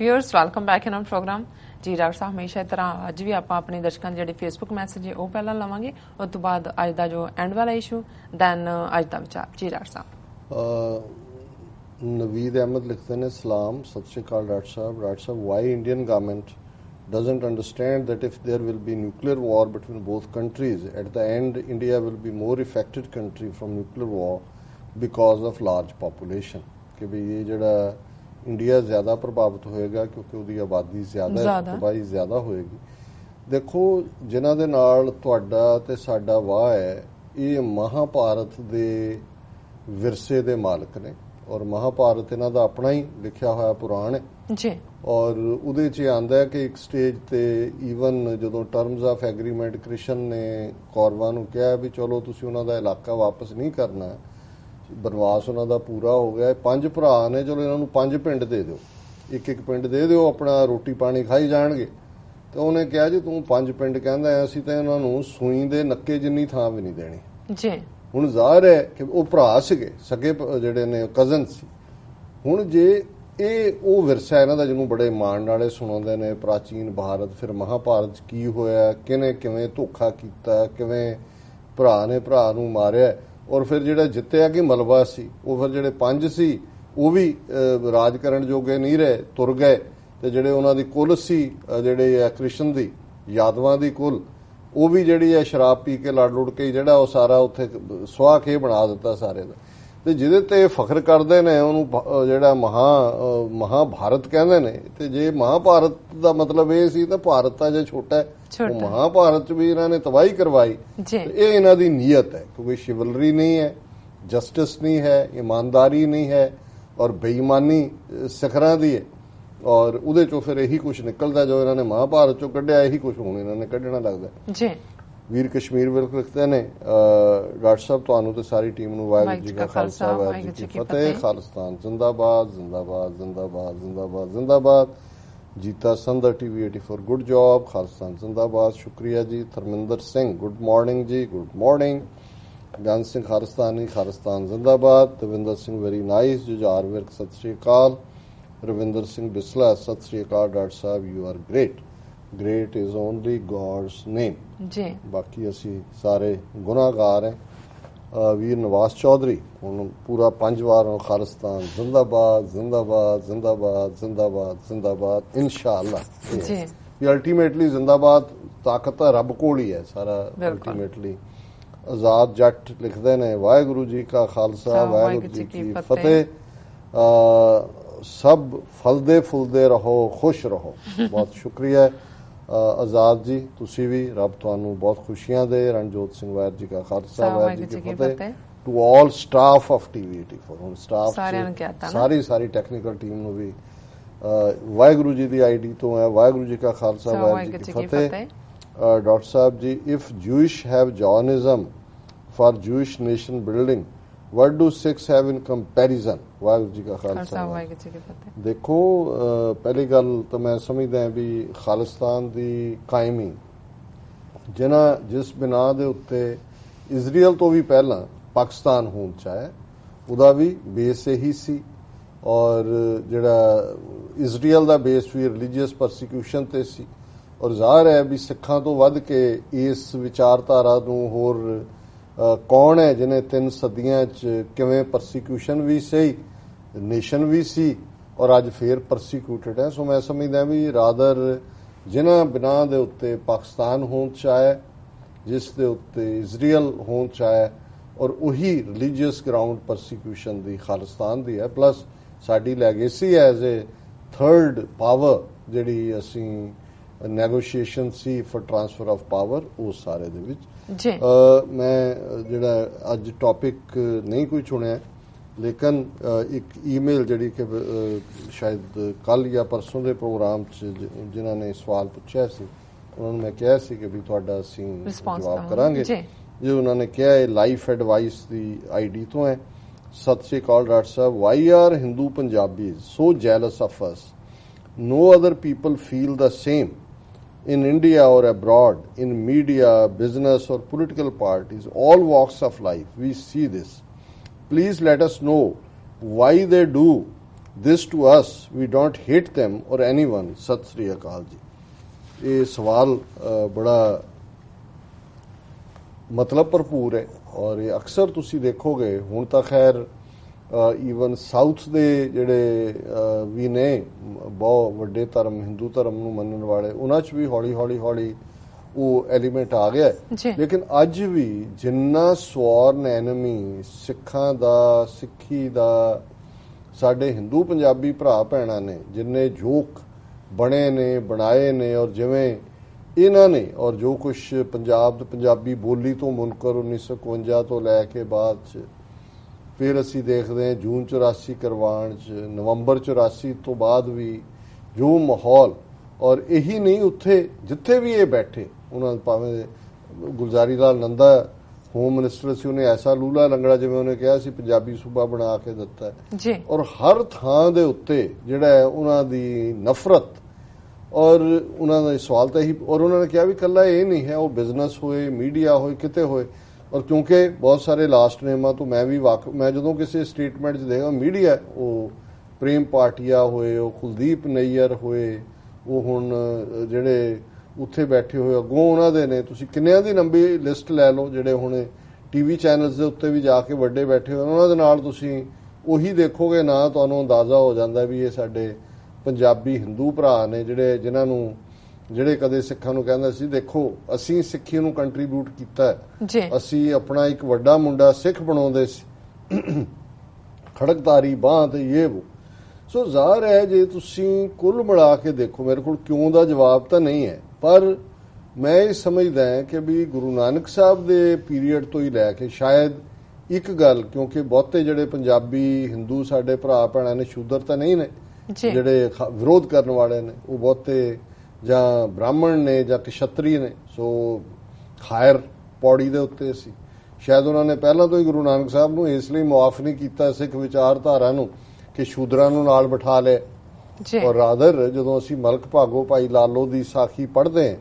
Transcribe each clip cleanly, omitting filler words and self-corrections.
Viewers welcome back in program जी। Doctor साहब हमेशा तरह अज भी आप अपने दर्शकों के जो फेसबुक मैसेज है वह पहला लवांगे, उस तो बाद अज का जो एंड वाला इशू, दैन अज का विचार। जी डॉक्टर साहब। नवीद अहमद लिखते हैं सलाम, सत श्री अकाल डॉक्टर साहब। डॉक्टर साहब, why Indian government doesn't understand that if there will be nuclear war between both countries, at the end India will be more affected country from nuclear war because of large population, कि भी ये जड़ा India ज़्यादा प्रभावित होएगा क्योंकि उसकी आबादी ज़्यादा है, तबाही ज़्यादा होएगी। देखो जिन्हां दे नाल तुहाडा ते साडा वाह है, ये महाभारत दे विरसे दे मालक ने, और महाभारत इन्हां दा अपना ही लिखिया होया पुराण है जी। और उहदे च आंदा है कि एक स्टेज ते ईवन जदों टर्म्स ऑफ एग्रीमेंट कृष्ण ने कौरवां नूं कहा भी चलो तुसीं उन्हां दा इलाका वापस नहीं करना, बनवास उन्हां दा पूरा हो गया, 5 भरा ने, चलो इन्हां नूं 5 पिंड दे दिओ, एक पिंड दे दिओ, अपना रोटी पानी खाई जाणगे। तो उन्हें कहा जी तूं 5 पिंड कहंदा है, असीं तां इन्हां नूं सूई दे नक्के जिन्नी थां भी नहीं देनी जी। हुण ज़ाहिर है कि वो भरा सीगे, सगे जिहड़े ने कज़न सी। हुण जे ਇਹ ਉਹ ਵਿਰਸਾ ਇਹਨਾਂ ਦਾ ਜਿਹਨੂੰ ਬੜੇ ਮਾਣ ਨਾਲੇ ਸੁਣਾਉਂਦੇ ਨੇ, ਪ੍ਰਾਚੀਨ ਭਾਰਤ, ਫਿਰ ਮਹਾਭਾਰਤ 'ਚ ਕੀ ਹੋਇਆ, ਕਿਹਨੇ ਕਿਵੇਂ ਧੋਖਾ ਕੀਤਾ, ਕਿਵੇਂ ਭਰਾ ਨੇ ਭਰਾ ਨੂੰ ਮਾਰਿਆ, ਔਰ ਫਿਰ ਜਿਹੜਾ ਜਿੱਤਿਆ ਕਿ ਮਲਬਾ ਸੀ, ਉਹ ਫਿਰ ਜਿਹੜੇ 5 ਸੀ ਉਹ ਵੀ ਰਾਜ ਕਰਨ ਜੋਗੇ ਨਹੀਂ ਰਹੇ, ਤੁਰ ਗਏ, ਤੇ ਜਿਹੜੇ ਉਹਨਾਂ ਦੀ ਕੁਲ ਸੀ ਜਿਹੜੇ ਆ ਕ੍ਰਿਸ਼ਨ ਦੀ ਯਾਦਵਾਂ ਦੀ ਕੁਲ, ਉਹ ਵੀ ਜਿਹੜੀ ਹੈ ਸ਼ਰਾਬ ਪੀ ਕੇ ਲੜ ਲੁੜ ਕੇ ਜਿਹੜਾ ਉਹ ਸਾਰਾ ਉੱਥੇ ਸੁਆਹ ਖੇ ਬਣਾ ਦਿੱਤਾ ਸਾਰੇ ਦਾ। ਤੇ ਜਿਹਦੇ ਤੇ ਫਖਰ ਕਰਦੇ ਨੇ ਉਹਨੂੰ ਜਿਹੜਾ ਮਹਾਭਾਰਤ ਕਹਿੰਦੇ ਨੇ। ਤੇ ਜੇ ਮਹਾਭਾਰਤ ਦਾ ਮਤਲਬ ਇਹ ਸੀ ਤਾਂ ਭਾਰਤ ਤਾਂ ਜੇ ਛੋਟਾ ਹੈ, ਉਹ ਮਹਾਭਾਰਤ 'ਚ ਵੀ ਇਹਨਾਂ ਨੇ ਤਬਾਹੀ ਕਰਵਾਈ। ਇਹ ਇਹਨਾਂ ਦੀ ਨੀਅਤ ਹੈ, ਕਿਉਂਕਿ ਸ਼ਿਵਲਰੀ ਨਹੀਂ ਹੈ, ਜਸਟਿਸ ਨਹੀਂ ਹੈ, ਈਮਾਨਦਾਰੀ ਨਹੀਂ ਹੈ, ਔਰ ਬੇਈਮਾਨੀ ਸਿਖਰਾਂ ਦੀ ਹੈ, ਔਰ ਉਹਦੇ ਚੋਂ ਫਿਰ ਇਹੀ ਕੁਛ ਨਿਕਲਦਾ ਜੋ ਇਹਨਾਂ ਨੇ ਮਹਾਭਾਰਤ ਚੋਂ ਕੱਢਿਆ, ਇਹੀ ਕੁਛ ਹੁਣ ਇਹਨਾਂ ਨੇ ਕੱਢਣਾ ਲੱਗਦਾ ਜੀ। ਵੀਰ ਕਸ਼ਮੀਰ ਵਿਲਕ ਲਿਖਦੇ ਨੇ ਡਾਕਟਰ ਸਾਹਿਬ ਤੁਹਾਨੂੰ ਤੇ ਸਾਰੀ ਟੀਮ ਨੂੰ ਵਾਹਿਗੁਰੂ ਜੀ ਕਾ ਖਾਲਸਾ ਵਾਹਿਗੁਰੂ ਜੀ ਕੀ ਫਤਿਹ। ਖਾਲਿਸਤਾਨ ਜ਼ਿੰਦਾਬਾਦ ਜ਼ਿੰਦਾਬਾਦ ਜ਼ਿੰਦਾਬਾਦ ਜ਼ਿੰਦਾਬਾਦ ਜ਼ਿੰਦਾਬਾਦ। Jeeta Sandha TV 84 good job. Khalistan ਜ਼ਿੰਦਾਬਾਦ। ਸ਼ੁਕਰੀਆ ਜੀ। ਧਰਮਿੰਦਰ ਸਿੰਘ ਗੁੱਡ ਮਾਰਨਿੰਗ ਜੀ, ਗੁੱਡ ਮਾਰਨਿੰਗ। ਗਨ ਸਿੰਘ ਖਾਲਿਸਤਾਨੀ ਖਾਲਿਸਤਾਨ ਜ਼ਿੰਦਾਬਾਦ। Davinder Singh very nice. ਜੁਝਾਰ ਵਿਰਕ ਸਤਿ ਸ਼੍ਰੀ ਅਕਾਲ। ਰਵਿੰਦਰ ਸਿੰਘ ਬਿਸਲਾ ਸਤਿ ਸ਼੍ਰੀ ਅਕਾਲ ਡਾਕਟਰ ਸਾਹਿਬ, you are great, great is only God's name जी। बाकी असी सारे गुनाहगार हैं। वीर नवाज चौधरी हुण पूरा 5 वार खालिस्तान जिंदाबाद जिंदाबाद जिंदाबाद जिंदाबाद जिंदाबाद इंशाअल्लाह जी। ये अल्टीमेटली जिंदाबाद ताकत रब कोल ही है सारा अल्टीमेटली। आजाद जट लिखते ने वाहिगुरू जी का खालसा वाहिगुरू जी की फतेह। सब फलदे फुलदे रहो, खुश रहो। बहुत शुक्रिया आजाद जी, तुसी भी रब तुहानू बहुत खुशियां दे। रणजोत सिंह वाहिगुरू जी का खालसा वाहिगुरू जी की फतेह। To all staff of TV 84 हुण स्टाफ सारी टेक्निकल टीम नू भी वाहिगुरू जी दी आईडी तो है वाहिगुरू जी का खालसा वाहिगुरू जी की फतेह। डॉक्टर साहब जी, if Jewish have Zionism for Jewish nation building, what do Sikhs have in comparison? Waheguru ji का खालसा वाहिगुरू जी की फतेह। देखो पहली गल तो मैं समझदा भी खालिस्तान दी कायमी जिस बिना दे उत्ते इजराइल तो भी पहला पाकिस्तान होण चाहे उदा भी बेस यही सी, और जिहड़ा इजराइल दा बेस भी रिलीजियस परसीक्यूशन ते सी, और ज़ाहिर है भी सिखां तो वध के इस विचारधारा नूं होर कौन है जिन्हें 3 सदियां च किवें परसीक्यूशन भी सही, नेशन भी सी, और अज फिर परसीक्यूटेड है। सो मैं समझदा भी रादर जिन्हां बिना दे उत्ते पाकिस्तान होण चाहे, जिस दे उत्ते इजराइल होण चाहे, और उही रिलीजियस ग्राउंड परसीक्यूशन दी खालिस्तान दी है, प्लस साडी legacy as a 3rd power जिहड़ी असीं नैगोशिएशन सी फॉर ट्रांसफर ऑफ पावर उस सारे दे विच मैं जिहड़ा अज टॉपिक नहीं कोई चुनिया, लेकिन एक ईमेल जिहड़ी कि शायद कल या परसों के प्रोग्राम जिन्हां ने सवाल पूछा सी उन्होंने मैं कहा सी कि भी तुहाडा असीं जवाब करांगे। जो उन्होंने कहा है लाइफ एडवाइस दी आईडी तो है। सत श्री अकाल डॉक्टर साहब, why are Hindu Punjabis so jealous of us? No other people feel the same in India or abroad, in media, business or political parties, all walks of life, we see this. Please let us know why they do this to us, we don't hate them or anyone. Sat Sri Akal ji. ਇਹ ਸਵਾਲ ਬੜਾ ਮਤਲਬ ਭਰਪੂਰ ਹੈ ਔਰ ਇਹ ਅਕਸਰ ਤੁਸੀਂ ਦੇਖੋਗੇ ਹੁਣ ਤਾਂ ਖੈਰ ਈਵਨ ਸਾਊਥ ਦੇ ਜਿਹੜੇ ਵੀ ਨੇ ਬਹੁਤ ਵੱਡੇ ਧਰਮ ਹਿੰਦੂ ਧਰਮ ਨੂੰ ਮੰਨਣ ਵਾਲੇ ਉਹਨਾਂ 'ਚ ਵੀ ਹੌਲੀ ਹੌਲੀ ਉਹ ਐਲੀਮੈਂਟ ਆ ਗਿਆ ਲੇਕਿਨ ਅੱਜ ਵੀ ਜਿੰਨਾ ਸਵਰਨ ਐਨਮੀ ਸਿੱਖਾਂ ਦਾ ਸਿੱਖੀ ਦਾ ਸਾਡੇ ਹਿੰਦੂ ਪੰਜਾਬੀ ਭਰਾ ਭੈਣਾਂ ਨੇ ਜਿੰਨੇ ਜੋਕ ਬਣੇ ਨੇ ਬਣਾਏ ਨੇ ਔਰ ਜਿਵੇਂ ਇਹਨਾਂ ਨੇ ਔਰ ਜੋ ਕੁਝ ਪੰਜਾਬ ਤੇ ਪੰਜਾਬੀ ਬੋਲੀ ਤੋਂ ਮੁਨਕਰ 1951 ਤੋਂ ਲੈ ਕੇ ਬਾਅਦ 'ਚ ਫਿਰ ਅਸੀਂ ਦੇਖਦੇ ਹਾਂ ਜੂਨ 84 ਕਰਵਾਉਣ 'ਚ ਨਵੰਬਰ 84 ਤੋਂ ਬਾਅਦ ਵੀ ਜੋ ਮਾਹੌਲ ਔਰ ਇਹੀ ਨਹੀਂ ਉੱਥੇ ਜਿੱਥੇ ਵੀ ਇਹ ਬੈਠੇ ਉਹਨਾਂ ਭਾਵੇਂ ਗੁਲਜ਼ਾਰੀ ਲਾਲ ਨੰਦਾ ਹੋਮ ਮਿਨਿਸਟਰ ਸੀ ਉਹਨੇ ਐਸਾ ਲੂਲਾ ਲੰਗੜਾ ਜਿਵੇਂ ਉਹਨੇ ਕਿਹਾ ਸੀ ਪੰਜਾਬੀ ਸੂਬਾ ਬਣਾ ਕੇ ਦਿੱਤਾ ਜੀ ਔਰ ਹਰ ਥਾਂ ਦੇ ਉੱਤੇ ਜਿਹੜਾ ਉਹਨਾਂ ਦੀ ਨਫ਼ਰਤ ਔਰ ਉਹਨਾਂ ਦਾ ਸਵਾਲ ਤਾਂ ਇਹੀ ਔਰ ਉਹਨਾਂ ਨੇ ਕਿਹਾ ਵੀ ਇਕੱਲਾ ਇਹ ਨਹੀਂ ਹੈ ਉਹ ਬਿਜ਼ਨਸ ਹੋਏ ਮੀਡੀਆ ਹੋਏ ਕਿਤੇ ਹੋਏ ਔਰ ਕਿਉਂਕਿ ਬਹੁਤ ਸਾਰੇ ਲਾਸਟ ਨੇਮਾਂ ਤੋਂ ਮੈਂ ਜਦੋਂ ਕਿਸੇ ਸਟੇਟਮੈਂਟ 'ਚ ਦੇਖਾਂ ਮੀਡੀਆ ਉਹ ਪ੍ਰੇਮ ਪਾਟਿਆ ਹੋਏ ਉਹ ਕੁਲਦੀਪ ਨਈਅਰ ਹੋਏ ਉਹ ਹੁਣ ਜਿਹੜੇ ਉੱਥੇ ਬੈਠੇ ਹੋਏ ਅੱਗੋਂ ਉਹਨਾਂ ਦੇ ਨੇ ਤੁਸੀਂ ਕਿੰਨਿਆਂ ਦੀ ਲੰਬੀ ਲਿਸਟ ਲੈ ਲਓ ਜਿਹੜੇ ਹੁਣ ਟੀਵੀ ਚੈਨਲਸ ਦੇ ਉੱਤੇ ਵੀ ਜਾ ਕੇ ਵੱਡੇ ਬੈਠੇ ਹੋਏ ਉਹਨਾਂ ਦੇ ਨਾਲ ਤੁਸੀਂ ਉਹੀ ਦੇਖੋਗੇ ਨਾ ਤੁਹਾਨੂੰ ਅੰਦਾਜ਼ਾ ਹੋ ਜਾਂਦਾ ਵੀ ਇਹ ਸਾਡੇ ਪੰਜਾਬੀ ਹਿੰਦੂ ਭਰਾ ਨੇ ਜਿਨ੍ਹਾਂ ਨੂੰ ਜਿਹੜੇ ਕਦੇ ਸਿੱਖਾਂ ਨੂੰ ਕਹਿੰਦੇ ਸੀ ਦੇਖੋ ਅਸੀਂ ਸਿੱਖੀ ਨੂੰ ਕੰਟਰੀਬਿਊਟ ਕੀਤਾ ਅਸੀਂ ਆਪਣਾ ਇੱਕ ਵੱਡਾ ਮੁੰਡਾ ਸਿੱਖ ਬਣਾਉਂਦੇ ਸੀ ਖੜਕਤਾਰੀ ਬਾਂਹ ਤੇ ਇਹ ਸੋ ਜ਼ਾਹਰ ਹੈ ਜੇ ਤੁਸੀਂ ਕੁੱਲ ਮਿਲਾ ਕੇ ਦੇਖੋ ਮੇਰੇ ਕੋਲ ਕਿਉਂ ਦਾ ਜਵਾਬ ਤਾਂ ਨਹੀਂ ਹੈ ਪਰ ਮੈਂ ਇਹ ਸਮਝਦਾ ਹਾਂ ਕਿ ਵੀ ਗੁਰੂ ਨਾਨਕ ਸਾਹਿਬ ਦੇ ਪੀਰੀਅਡ ਤੋਂ ਹੀ ਲੈ ਕੇ ਸ਼ਾਇਦ ਇੱਕ ਗੱਲ ਕਿਉਂਕਿ ਬਹੁਤੇ ਜਿਹੜੇ ਪੰਜਾਬੀ ਹਿੰਦੂ ਸਾਡੇ ਭਰਾ ਭੈਣਾਂ ਨੇ ਸ਼ੂਦਰ ਤਾਂ ਨਹੀਂ ਨੇ ਜਿਹੜੇ ਵਿਰੋਧ ਕਰਨ ਵਾਲੇ ਨੇ ਉਹ ਬਹੁਤੇ ਜਾਂ ਬ੍ਰਾਹਮਣ ਨੇ ਜਾਂ ਕਸ਼ਤਰੀ ਨੇ ਸੋ ਹਾਇਰ ਪੌੜੀ ਦੇ ਉੱਤੇ ਸੀ ਸ਼ਾਇਦ ਉਹਨਾਂ ਨੇ ਪਹਿਲਾਂ ਤੋਂ ਹੀ ਗੁਰੂ ਨਾਨਕ ਸਾਹਿਬ ਨੂੰ ਇਸ ਲਈ ਮੁਆਫ ਨਹੀਂ ਕੀਤਾ ਸਿੱਖ ਵਿਚਾਰਧਾਰਾ ਨੂੰ ਕਿ ਸ਼ੂਦਰਾਂ ਨੂੰ ਨਾਲ ਬਿਠਾ ਲਏ ਔਰ ਰਾਦਰ ਜਦੋਂ ਅਸੀਂ ਮਲਕ ਭਾਗੋ ਭਾਈ ਲਾਲੋ ਦੀ ਸਾਖੀ ਪੜ੍ਹਦੇ ਹਾਂ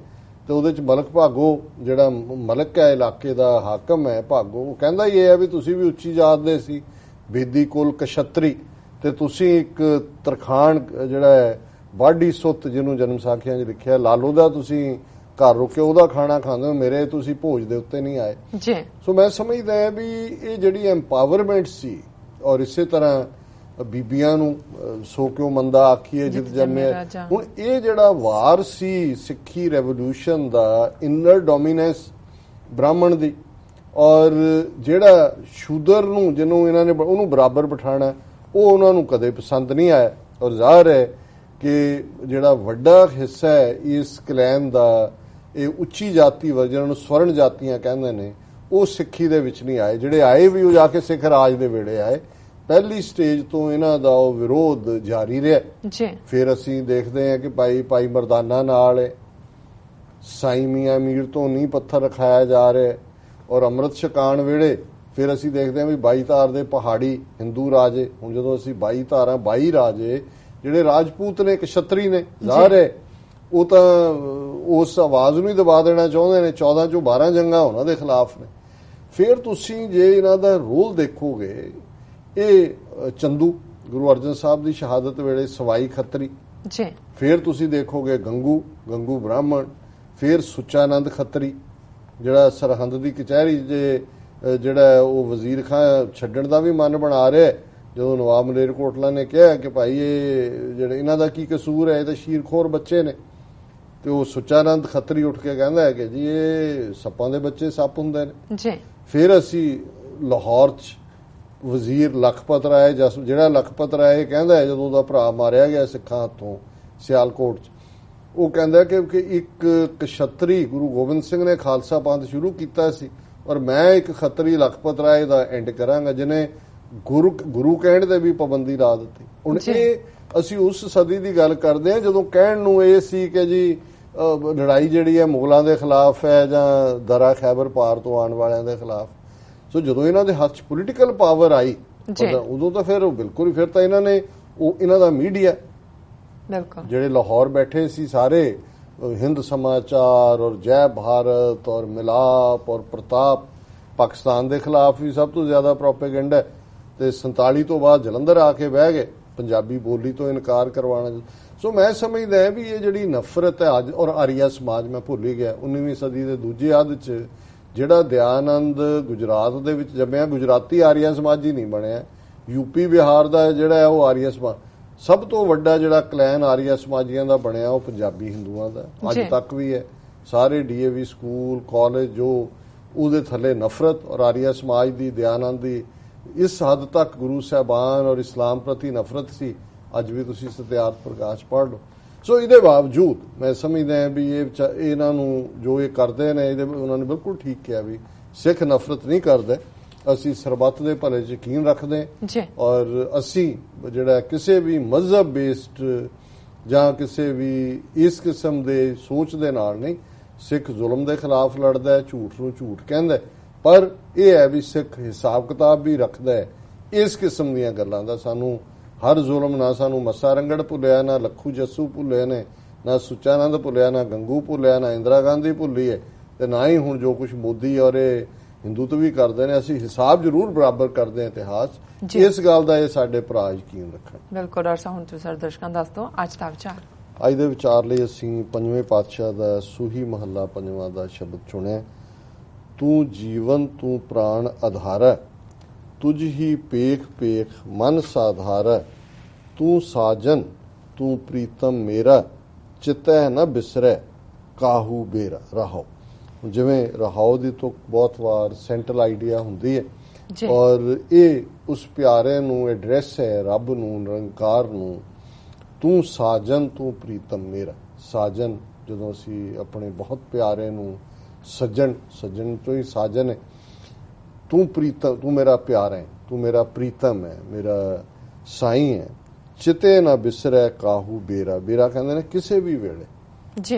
ਤੇ ਉਹਦੇ ਚ ਮਲਕ ਭਾਗੋ ਜਿਹੜਾ ਮਲਕ ਹੈ ਇਲਾਕੇ ਦਾ ਹਾਕਮ ਹੈ ਭਾਗੋ ਉਹ ਕਹਿੰਦਾ ਹੀ ਇਹ ਹੈ ਵੀ ਤੁਸੀਂ ਵੀ ਉੱਚੀ ਜਾਤ ਦੇ ਸੀ ਬੇਦੀ ਕੁਲ ਕਸ਼ਤਰੀ ਤੇ ਤੁਸੀਂ ਇੱਕ ਤਰਖਾਣ ਜਿਹੜਾ ਹੈ ਵਾਢੀ ਸੁੱਤ ਜਿਹਨੂੰ ਜਨਮ ਸਾਖੀਆਂ 'ਚ ਲਿਖਿਆ ਲਾਲੋ ਦਾ ਤੁਸੀਂ ਘਰ ਰੁਕੇ ਉਹਦਾ ਖਾਣਾ ਖਾਂਦੇ ਹੋ ਮੇਰੇ ਤੁਸੀਂ ਭੋਜ ਦੇ ਉੱਤੇ ਨਹੀਂ ਆਏ ਸੋ ਮੈਂ ਸਮਝਦਾ ਹਾਂ ਵੀ ਇਹ ਜਿਹੜੀ ਐਮਪਾਵਰਮੈਂਟ ਸੀ ਔਰ ਇਸੇ ਤਰ੍ਹਾਂ ਬੀਬੀਆਂ ਨੂੰ ਸੋ ਕਿਉਂ ਮੰਦਾ ਆਖੀਏ ਜਿੱਤ ਜੰਮੇ ਹੁਣ ਇਹ ਜਿਹੜਾ ਵਾਰ ਸੀ ਸਿੱਖੀ ਰੈਵੋਲੂਸ਼ਨ ਦਾ ਇਨਰ ਡੋਮੀਨੈਂਸ ਬ੍ਰਾਹਮਣ ਦੀ ਔਰ ਜਿਹੜਾ ਸ਼ੂਦਰ ਨੂੰ ਜਿਹਨੂੰ ਇਹਨਾਂ ਨੇ ਉਹਨੂੰ ਬਰਾਬਰ ਬਿਠਾਣਾ ਉਹ ਉਹਨਾਂ ਨੂੰ ਕਦੇ ਪਸੰਦ ਨਹੀਂ ਆਇਆ ਔਰ ਜ਼ਾਹਰ ਹੈ ਕਿ ਜਿਹੜਾ ਵੱਡਾ ਹਿੱਸਾ ਹੈ ਇਸ ਕਲੈਨ ਦਾ ਇਹ ਉੱਚੀ ਜਾਤੀ ਜਿਹਨਾਂ ਨੂੰ ਸਵਰਨ ਜਾਤੀਆਂ ਕਹਿੰਦੇ ਨੇ ਉਹ ਸਿੱਖੀ ਦੇ ਵਿੱਚ ਨਹੀਂ ਆਏ ਜਿਹੜੇ ਆਏ ਵੀ ਉਹ ਜਾ ਕੇ ਸਿੱਖ ਰਾਜ ਦੇ ਵੇੜੇ ਆਏ ਪਹਿਲੀ ਸਟੇਜ ਤੋਂ ਇਹਨਾਂ ਦਾ ਉਹ ਵਿਰੋਧ ਜਾਰੀ ਰਿਹਾ ਫਿਰ ਅਸੀਂ ਦੇਖਦੇ ਹਾਂ ਕਿ ਭਾਈ ਮਰਦਾਨਾ ਨਾਲ ਸਾਈ ਮੀਆਂ ਮੀਰ ਤੋਂ ਨੀਂਹ ਪੱਥਰ ਰਖਾਇਆ ਜਾ ਰਿਹਾ ਔਰ ਅੰਮ੍ਰਿਤ ਛਕਾਣ ਵੇਲੇ ਫਿਰ ਅਸੀਂ ਦੇਖਦੇ ਹਾਂ ਵੀ 22 ਧਾਰ ਦੇ ਪਹਾੜੀ ਹਿੰਦੂ ਰਾਜੇ ਹੁਣ ਜਦੋਂ ਅਸੀਂ 22 ਧਾਰਾਂ 22 ਰਾਜੇ ਜਿਹੜੇ ਰਾਜਪੂਤ ਨੇ ਕਸ਼ਤਰੀ ਨੇ ਜ਼ਾਹਰ ਹੈ ਉਹ ਤਾਂ ਉਸ ਆਵਾਜ਼ ਨੂੰ ਹੀ ਦਬਾ ਦੇਣਾ ਚਾਹੁੰਦੇ ਨੇ 14 ਚੋਂ 12 ਜੰਗਾਂ ਉਹਨਾਂ ਦੇ ਖਿਲਾਫ ਨੇ ਫਿਰ ਤੁਸੀਂ ਜੇ ਇਹਨਾਂ ਦਾ ਰੋਲ ਦੇਖੋਗੇ ਇਹ ਚੰਦੂ ਗੁਰੂ ਅਰਜਨ ਸਾਹਿਬ ਦੀ ਸ਼ਹਾਦਤ ਵੇਲੇ ਸਵਾਈ ਖੱਤਰੀ ਫਿਰ ਤੁਸੀਂ ਦੇਖੋਗੇ ਗੰਗੂ ਬ੍ਰਾਹਮਣ ਫਿਰ ਸੁੱਚਾਨੰਦ ਖੱਤਰੀ ਜਿਹੜਾ ਸਰਹੰਦ ਦੀ ਕਚਹਿਰੀ ਜਿਹੜਾ ਉਹ ਵਜ਼ੀਰ ਖਾਂ ਛੱਡਣ ਦਾ ਵੀ ਮਨ ਬਣਾ ਰਿਹਾ ਜਦੋਂ ਨਵਾਬ ਮਲੇਰਕੋਟਲਾ ਨੇ ਕਿਹਾ ਕਿ ਭਾਈ ਇਹ ਜਿਹੜੇ ਇਹਨਾਂ ਦਾ ਕੀ ਕਸੂਰ ਹੈ ਇਹ ਤਾਂ ਸ਼ੀਰਖੋਰ ਬੱਚੇ ਨੇ ਤੇ ਉਹ ਸੁੱਚਾਨੰਦ ਖੱਤਰੀ ਉੱਠ ਕੇ ਕਹਿੰਦਾ ਹੈ ਕਿ ਜੀ ਇਹ ਸੱਪਾਂ ਦੇ ਬੱਚੇ ਸੱਪ ਹੁੰਦੇ ਨੇ ਫਿਰ ਅਸੀਂ ਲਾਹੌਰ 'ਚ ਵਜ਼ੀਰ ਲਖਪਤ ਰਾਏ ਜਿਹੜਾ ਲਖਪਤ ਰਾਏ ਕਹਿੰਦਾ ਹੈ ਜਦੋਂ ਉਹਦਾ ਭਰਾ ਮਾਰਿਆ ਗਿਆ ਸਿੱਖਾਂ ਹੱਥੋਂ ਸਿਆਲਕੋਟ 'ਚ ਉਹ ਕਹਿੰਦਾ ਕਿ ਇੱਕ ਕਸ਼ਤਰੀ ਗੁਰੂ ਗੋਬਿੰਦ ਸਿੰਘ ਨੇ ਖਾਲਸਾ ਪੰਥ ਸ਼ੁਰੂ ਕੀਤਾ ਸੀ ਔਰ ਮੈਂ ਇੱਕ ਖੱਤਰੀ ਲਖਪਤ ਰਾਏ ਦਾ ਐਂਡ ਕਰਾਂਗਾ ਜਿਹਨੇ ਗੁਰੂ ਕਹਿਣ ਤੇ ਵੀ ਪਾਬੰਦੀ ਲਾ ਦਿੱਤੀ ਹੁਣ ਇਹ ਅਸੀਂ ਉਸ ਸਦੀ ਦੀ ਗੱਲ ਕਰਦੇ ਹਾਂ ਜਦੋਂ ਕਹਿਣ ਨੂੰ ਇਹ ਸੀ ਕਿ ਜੀ ਲੜਾਈ ਜਿਹੜੀ ਹੈ ਮੁਗਲਾਂ ਦੇ ਖਿਲਾਫ ਹੈ ਜਾਂ ਦਰਾ ਖੈਬਰ ਪਾਰ ਤੋਂ ਆਉਣ ਵਾਲਿਆਂ ਦੇ ਖਿਲਾਫ ਸੋ ਜਦੋਂ ਇਹਨਾਂ ਦੇ ਹੱਥ 'ਚ ਪੋਲੀਟੀਕਲ ਪਾਵਰ ਆਈ ਉਦੋਂ ਤਾਂ ਫਿਰ ਬਿਲਕੁਲ ਹੀ ਫਿਰ ਤਾਂ ਇਹਨਾਂ ਦਾ ਮੀਡੀਆ ਜਿਹੜੇ ਲਾਹੌਰ ਬੈਠੇ ਸੀ ਸਾਰੇ ਹਿੰਦ ਸਮਾਚਾਰ ਔਰ ਜੈ ਭਾਰਤ ਔਰ ਮਿਲਾਪ ਔਰ ਪ੍ਰਤਾਪ ਪਾਕਿਸਤਾਨ ਦੇ ਖਿਲਾਫ ਵੀ ਸਭ ਤੋਂ ਜ਼ਿਆਦਾ ਪ੍ਰੋਪੇਗੈਂਡਾ ਤੇ 47 ਤੋਂ ਬਾਅਦ ਜਲੰਧਰ ਆ ਕੇ ਬਹਿ ਗਏ ਪੰਜਾਬੀ ਬੋਲੀ ਤੋਂ ਇਨਕਾਰ ਕਰਵਾਉਣਾ। ਸੋ ਮੈਂ ਸਮਝਦਾ ਵੀ ਇਹ ਜਿਹੜੀ ਨਫ਼ਰਤ ਹੈ ਅੱਜ, ਔਰ ਆਰੀਆ ਸਮਾਜ ਮੈਂ ਭੁੱਲ ਹੀ ਗਿਆ, 19ਵੀਂ ਸਦੀ ਦੇ ਦੂਜੇ ਅੱਧ 'ਚ ਜਿਹੜਾ ਦਿਆਨੰਦ ਗੁਜਰਾਤ ਦੇ ਵਿੱਚ ਜੰਮਿਆ, ਗੁਜਰਾਤੀ ਆਰੀਆ ਸਮਾਜੀ ਨਹੀਂ ਬਣਿਆ, ਯੂਪੀ ਬਿਹਾਰ ਦਾ ਜਿਹੜਾ ਉਹ ਆਰੀਆ ਸਮਾਜ, ਸਭ ਤੋਂ ਵੱਡਾ ਜਿਹੜਾ ਕਲੈਨ ਆਰੀਆ ਸਮਾਜੀਆਂ ਦਾ ਬਣਿਆ ਉਹ ਪੰਜਾਬੀ ਹਿੰਦੂਆਂ ਦਾ ਅੱਜ ਤੱਕ ਵੀ ਹੈ। ਸਾਰੇ DAV ਸਕੂਲ ਕਾਲਜ ਜੋ ਉਹਦੇ ਥੱਲੇ ਨਫ਼ਰਤ ਔਰ ਆਰੀਆ ਸਮਾਜ ਦੀ, ਦਿਆਨੰਦ ਦੀ ਇਸ ਹੱਦ ਤੱਕ ਗੁਰੂ ਸਾਹਿਬਾਨ ਔਰ ਇਸਲਾਮ ਪ੍ਰਤੀ ਨਫ਼ਰਤ ਸੀ। ਅੱਜ ਵੀ ਤੁਸੀਂ ਸਤਿਆਰਥ ਪ੍ਰਕਾਸ਼ ਪੜ੍ਹ ਲਓ। ਸੋ ਇਹਦੇ ਬਾਵਜੂਦ ਮੈਂ ਸਮਝਦਾ ਵੀ ਇਹਨਾਂ ਨੂੰ ਜੋ ਇਹ ਕਰਦੇ ਨੇ, ਉਹਨਾਂ ਨੇ ਬਿਲਕੁਲ ਠੀਕ ਕਿਹਾ ਵੀ ਸਿੱਖ ਨਫ਼ਰਤ ਨਹੀਂ ਕਰਦੇ, ਅਸੀਂ ਸਰਬੱਤ ਦੇ ਭਲੇ 'ਚ ਯਕੀਨ ਰੱਖਦੇ ਔਰ ਅਸੀਂ ਜਿਹੜਾ ਕਿਸੇ ਵੀ ਮਜ਼ਹਬ ਬੇਸਡ ਜਾਂ ਕਿਸੇ ਵੀ ਇਸ ਕਿਸਮ ਦੇ ਸੋਚ ਦੇ ਨਾਲ ਨਹੀਂ, ਸਿੱਖ ਜ਼ੁਲਮ ਦੇ ਖਿਲਾਫ ਲੜਦਾ ਹੈ, ਝੂਠ ਨੂੰ ਝੂਠ ਕਹਿੰਦਾ, ਪਰ ਇਹ ਹੈ ਵੀ ਸਿੱਖ ਹਿਸਾਬ ਕਿਤਾਬ ਵੀ ਰੱਖਦਾ ਹੈ ਇਸ ਕਿਸਮ ਦੀਆਂ ਗੱਲਾਂ ਦਾ। ਸਾਨੂੰ ਹਰ ਜ਼ੁਲਮ, ਨਾ ਸਾਨੂੰ ਮੱਸਾ ਰੰਗੜ ਭੁੱਲਿਆ, ਨਾ ਲੱਖੂ ਜੱਸੂ ਭੁੱਲੇ ਨੇ, ਨਾ ਸੁੱਚਾਨੰਦ ਭੁੱਲਿਆ, ਨਾ ਗੰਗੂ ਭੁੱਲਿਆ, ਨਾ ਇੰਦਰਾ ਗਾਂਧੀ ਭੁੱਲੀ ਹੈ, ਤੇ ਨਾ ਹੀ ਹੁਣ ਜੋ ਕੁਝ ਮੋਦੀ ਔਰ ਇਹ ਹਿੰਦੂਤਵ ਵੀ ਕਰਦੇ ਨੇ। ਅਸੀਂ ਹਿਸਾਬ ਜ਼ਰੂਰ ਬਰਾਬਰ ਕਰਦੇ ਹਾਂ ਇਤਿਹਾਸ, ਇਸ ਗੱਲ ਦਾ ਇਹ ਸਾਡੇ ਭਰਾ ਯਕੀਨ ਰੱਖਣ। ਬਿਲਕੁਲ ਡਾਕਟਰ ਸਾਹਿਬ, ਹੁਣ ਤੁਸੀਂ ਸਾਡੇ ਦਰਸ਼ਕਾਂ ਦੱਸ ਦਿਓ ਅੱਜ ਦਾ ਵਿਚਾਰ। ਅੱਜ ਦੇ ਵਿਚਾਰ ਲਈ ਅਸੀਂ ਪੰਜਵੇਂ ਪਾਤਸ਼ਾਹ ਦਾ ਸੂਹੀ ਮਹੱਲਾ ਪੰਜਵਾਂ ਦਾ ਸ਼ਬਦ ਚੁਣਿਆ। ਤੂੰ ਜੀਵਨ ਤੂੰ ਪ੍ਰਾਣ ਆਧਾਰੈ, ਤੁਝ ਹੀ ਪੇਖ ਪੇਖ ਮਨ ਸਾਧਾਰੈ, ਤੂੰ ਸਾਜਨ ਤੂੰ ਪ੍ਰੀਤਮ ਮੇਰਾ, ਚਿਤੈ ਨ ਬਿਸਰੈ ਕਾਹੂ ਬੇਰਾ। ਰਹਾਓ, ਜਿਵੇਂ ਰਹਾਓ ਦੀ ਤੋਂ ਬਹੁਤ ਵਾਰ ਸੈਂਟਰਲ ਆਈਡੀਆ ਹੁੰਦੀ ਹੈ ਔਰ ਇਹ ਉਸ ਪਿਆਰੇ ਨੂੰ ਐਡਰੈਸ ਹੈ, ਰੱਬ ਨੂੰ, ਨਿਰੰਕਾਰ ਨੂੰ। ਤੂੰ ਸਾਜਨ ਤੂੰ ਪ੍ਰੀਤਮ ਮੇਰਾ। ਸਾਜਨ ਜਦੋਂ ਅਸੀਂ ਆਪਣੇ ਬਹੁਤ ਪਿਆਰੇ ਨੂੰ, ਸੱਜਣ ਤੋਂ ਹੀ ਸਾਜਨ ਹੈ। ਤੂੰ ਪ੍ਰੀਤਮ, ਤੂੰ ਮੇਰਾ ਪਿਆਰਾ ਹੈ, ਤੂੰ ਮੇਰਾ ਪ੍ਰੀਤਮ ਹੈ, ਮੇਰਾ ਸਾਈਂ ਹੈ। ਚਿਤੇ ਨਾ ਬਿਸਰੈ ਕਾਹੂ ਬੇਰਾ। ਬੇਰਾ ਕਹਿੰਦੇ ਨੇ ਕਿਸੇ ਵੀ ਵੇਲੇ,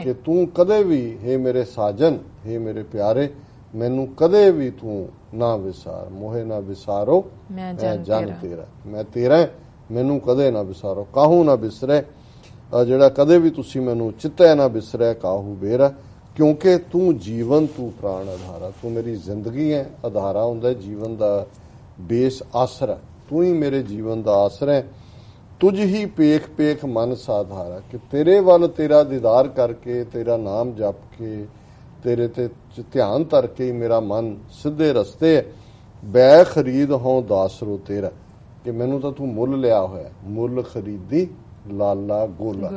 ਕਿ ਤੂੰ ਕਦੇ ਵੀ, ਹੇ ਮੇਰੇ ਸਾਜਨ, ਹੇ ਮੇਰੇ ਪਿਆਰੇ, ਮੈਨੂੰ ਕਦੇ ਵੀ ਤੂੰ ਨਾ ਵਿਸਾਰ। ਮੋਹੇ ਨਾ ਵਿਸਾਰੋ ਮੈਂ ਜਨ ਤੇਰਾ, ਮੈਂ ਤੇਰਾ, ਮੈਨੂੰ ਕਦੇ ਨਾ ਵਿਸਾਰੋ। ਕਾਹੂ ਨਾ ਬਿਸਰੈ, ਜਿਹੜਾ ਕਦੇ ਵੀ ਤੁਸੀਂ ਮੈਨੂੰ, ਚਿਤੈ ਨਾ ਬਿਸਰੈ ਕਾਹੂ ਬੇਰਾ, ਕਿਉਂਕਿ ਤੂੰ ਜੀਵਨ ਤੂੰ ਪ੍ਰਾਣ ਆਧਾਰਾ। ਤੂੰ ਮੇਰੀ ਜ਼ਿੰਦਗੀ ਹੈ। ਆਧਾਰਾ ਹੁੰਦਾ ਜੀਵਨ ਦਾ ਬੇਸ, ਆਸਰਾ। ਤੂੰ ਹੀ ਮੇਰੇ ਜੀਵਨ ਦਾ ਆਸਰਾ ਹੈ। ਤੁਝ ਹੀ ਪੇਖ ਪੇਖ ਮਨ ਸਾਧਾਰਾ, ਕਿ ਤੇਰੇ ਵੱਲ ਤੇਰਾ ਦੀਦਾਰ ਕਰਕੇ, ਤੇਰਾ ਨਾਮ ਜਪ ਕੇ, ਤੇਰੇ ਤੇ ਧਿਆਨ ਧਰ ਕੇ ਮੇਰਾ ਮਨ ਸਿੱਧੇ ਰਸਤੇ। ਬੈ ਖਰੀਦ ਹੋਂ ਦਾਸਰੋ ਤੇਰਾ, ਕਿ ਮੈਨੂੰ ਤਾਂ ਤੂੰ ਮੁੱਲ ਲਿਆ ਹੋਇਆ, ਮੁੱਲ ਖਰੀਦੀ ਲਾਲਾ ਗੋਲਾ,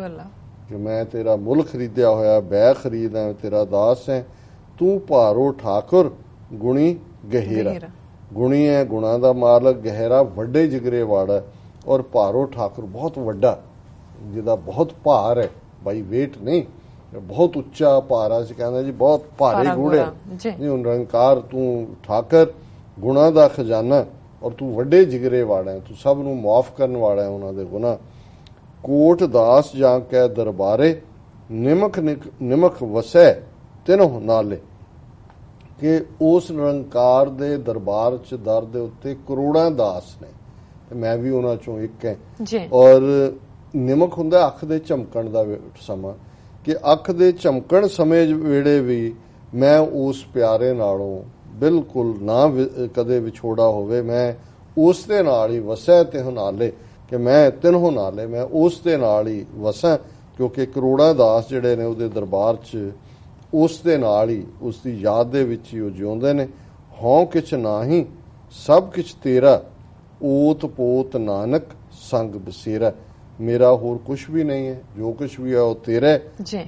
ਕਿ ਮੈਂ ਤੇਰਾ ਮੁੱਲ ਖਰੀਦਿਆ ਹੋਇਆ, ਬੈ ਖਰੀਦ ਹੈ, ਤੇਰਾ ਦਾਸ ਹੈ। ਤੂੰ ਭਾਰੋ ਠਾਕੁਰ ਗੁਣੀ ਗਹਿਰਾ। ਗੁਣੀ ਹੈ, ਗੁਣਾ ਦਾ ਮਾਲਕ, ਗਹਿਰਾ ਵੱਡੇ ਜਿਗਰੇ ਵਾੜਾ, ਔਰ ਭਾਰੋ ਠਾਕੁਰ ਬਹੁਤ ਵੱਡਾ, ਜਿਹਦਾ ਬਹੁਤ ਭਾਰ ਹੈ, ਬਾਈ ਵੇਟ ਨਹੀਂ, ਬਹੁਤ ਉੱਚਾ ਭਾਰਾ ਸੀ, ਕਹਿੰਦਾ ਜੀ ਬਹੁਤ ਭਾਰੇ ਗੂੜੇ ਜੀ। ਹੁਣ ਨਿਰੰਕਾਰ ਤੂੰ ਠਾਕਰ, ਗੁਣਾ ਦਾ ਖਜ਼ਾਨਾ, ਔਰ ਤੂੰ ਵੱਡੇ ਜਿਗਰੇ ਵਾਲਾ ਹੈ, ਤੂੰ ਸਭ ਨੂੰ ਮਾਫ ਕਰਨ ਵਾਲਾ ਹੈ ਉਹਨਾਂ ਦੇ ਗੁਨਾਹ। ਕੋਟ ਦਾਸ ਜਾਂ ਕੈ ਦਰਬਾਰੇ, ਨਿਮਕ ਵਸੈ ਤਿਨਹੁ ਨਾਲੇ, ਕਿ ਉਸ ਨਿਰੰਕਾਰ ਦੇ ਦਰਬਾਰ ਚ, ਦਰ ਦੇ ਉੱਤੇ ਕਰੋੜਾਂ ਦਾਸ ਨੇ, ਮੈਂ ਵੀ ਉਹਨਾਂ ਚੋਂ ਇੱਕ ਹੈ। ਔਰ ਨਿਮਕ ਹੁੰਦਾ ਅੱਖ ਦੇ ਝਮਕਣ ਦਾ ਸਮਾਂ, ਕਿ ਅੱਖ ਦੇ ਝਮਕਣ ਸਮੇਂ ਵੇੜੇ ਵੀ ਮੈਂ ਉਸ ਪਿਆਰੇ ਨਾਲੋਂ ਬਿਲਕੁਲ ਨਾ ਕਦੇ ਵਿਛੋੜਾ ਹੋਵੇ, ਮੈਂ ਉਸ ਦੇ ਨਾਲ ਹੀ ਵਸੈ ਤਿਹੁ ਨਾਲੇ, ਕਿ ਮੈਂ ਤਿਨਹੁ ਨਾਲੇ, ਮੈਂ ਉਸ ਦੇ ਨਾਲ ਹੀ ਵਸਾਂ, ਕਿਉਂਕਿ ਕਰੋੜਾਂ ਦਾਸ ਜਿਹੜੇ ਨੇ ਉਹਦੇ ਦਰਬਾਰ 'ਚ ਉਸ ਦੇ ਨਾਲ ਹੀ, ਉਸ ਦੀ ਯਾਦ ਦੇ ਵਿੱਚ ਹੀ ਉਹ ਜਿਉਂਦੇ ਨੇ। ਹਉ ਕਿਛ ਨਾਹੀ ਸਭ ਕਿਛ ਤੇਰਾ, ਓਤ ਪੋਤ ਨਾਨਕ ਸੰਗ ਬਸੇਰਾ। ਮੇਰਾ ਹੋਰ ਕੁਝ ਵੀ ਨਹੀਂ ਹੈ, ਜੋ ਕੁਝ ਵੀ ਹੈ ਉਹ ਤੇਰਾ।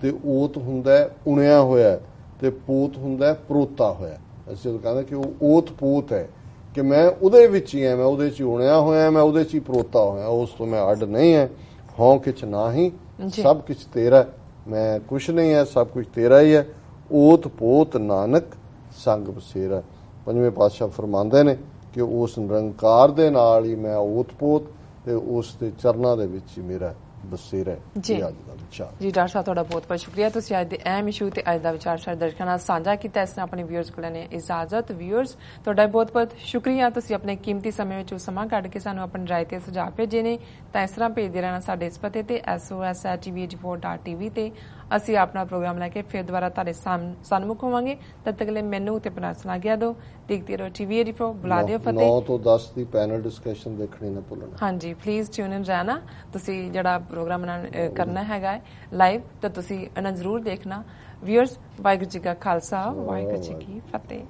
ਤੇ ਓਤ ਹੁੰਦਾ ਉਣਿਆ ਹੋਇਆ, ਤੇ ਪੋਤ ਹੁੰਦਾ ਪਰੋਤਾ ਹੋਇਆ। ਅਸੀਂ ਕਹਿੰਦੇ ਕਿ ਉਹ ਓਤ ਪੋਤ ਹੈ, ਕਿ ਮੈਂ ਉਹਦੇ ਵਿੱਚ ਹੀ ਹਾਂ, ਮੈਂ ਉਹਦੇ 'ਚ ਉਣਿਆ ਹੋਇਆ, ਮੈਂ ਉਹਦੇ 'ਚ ਹੀ ਪਰੋਤਾ ਹੋਇਆ, ਉਸ ਤੋਂ ਮੈਂ ਅੱਡ ਨਹੀਂ ਹੈ। ਹਉ ਕਿਛ ਨਾਹੀ ਸਭ ਕਿਛ ਤੇਰਾ, ਮੈਂ ਕੁਛ ਨਹੀਂ ਹੈ, ਸਭ ਕੁਝ ਤੇਰਾ ਹੀ ਹੈ। ਓਤ ਪੋਤ ਨਾਨਕ ਸੰਗ ਬਸੇਰਾ। ਪੰਜਵੇਂ ਪਾਤਸ਼ਾਹ ਫਰਮਾਉਂਦੇ ਨੇ ਕਿ ਉਸ ਨਿਰੰਕਾਰ ਦੇ ਨਾਲ ਹੀ ਮੈਂ ਓਤ ਪੋਤ, ਤੇ ਉਸ ਦੇ ਚਰਨਾਂ ਦੇ ਵਿੱਚ ਹੀ ਮੇਰਾ ਬਸੇਰਾ ਹੈ। ਜੀ ਡਾਕਟਰ ਸਾਹਿਬ, ਤੁਹਾਡਾ ਬਹੁਤ ਬਹੁਤ ਸ਼ੁਕਰੀਆ। ਤੁਸੀਂ ਅੱਜ ਦੇ ਅਹਿਮ ਇਸ਼ੂ ਤੇ ਅੱਜ ਦਾ ਵਿਚਾਰ ਸਾਡੇ ਦਰਸ਼ਕਾਂ ਨਾਲ ਸਾਂਝਾ ਕੀਤਾ। ਇਸ ਨੇ ਆਪਣੇ ਵਿਊਅਰਸ ਕੋਲ ਨੇ ਇਜਾਜ਼ਤ। ਵਿਊਅਰਸ, ਤੁਹਾਡਾ ਬਹੁਤ ਬਹੁਤ ਸ਼ੁਕਰੀਆ। ਤੁਸੀਂ ਆਪਣੇ ਕੀਮਤੀ ਸਮੇਂ ਵਿੱਚੋਂ ਸਮਾਂ ਕੱਢ ਕੇ ਸਾਨੂੰ ਆਪਣੀ ਰਾਏ ਤੇ ਸੁਝਾਅ ਭੇਜੇ ਨੇ। ਤਾਂ ਇਸ ਤਰ੍ਹਾਂ ਭੇਜਦੇ ਰਹਿਣਾ ਸਾਡੇ ਇਸ ਪਤੇ ਤੇ SOS@tv84.tv ਤੇ। ਅਸੀਂ ਆਪਣਾ ਪ੍ਰੋਗਰਾਮ ਲੈ ਕੇ ਫਿਰ ਦੁਬਾਰਾ ਤੁਹਾਡੇ ਸਨਮੁਖ ਹੋਵਾਂਗੇ। ਤਦ ਤੱਕ ਲਈ ਮੈਨੂੰ ਤੇ ਆਪਣਾ ਸੁਣਾ ਗਿਆ ਦਿਓ। ਦੇਖਦੇ ਰਹੋ TV 84, ਬੁਲਾ ਦਿਓ ਫਤਿਹ। 9 ਤੋਂ 10 ਦੀ ਪੈਨਲ ਡਿਸਕਸ਼ਨ ਦੇਖਣੀ ਨਾ ਭੁੱਲਣਾ। ਹਾਂਜੀ, ਪਲੀਜ਼ ਟਿਊਨ ਇਨ ਰਹਿਣਾ। ਤੁਸੀਂ ਜਿਹੜਾ ਪ੍ਰੋਗਰਾਮ ਕਰਨਾ ਹੈਗਾ ਹੈ ਲਾਈਵ, ਤਾਂ ਤੁਸੀਂ ਇਹਨਾਂ ਜ਼ਰੂਰ ਦੇਖਣਾ। ਵਿਊਅਰਸ, ਵਾਹਿਗੁਰੂ ਜੀ ਕਾ ਖਾਲਸਾ, ਵਾਹਿਗੁਰੂ ਜੀ ਕੀ ਫਤਿਹ।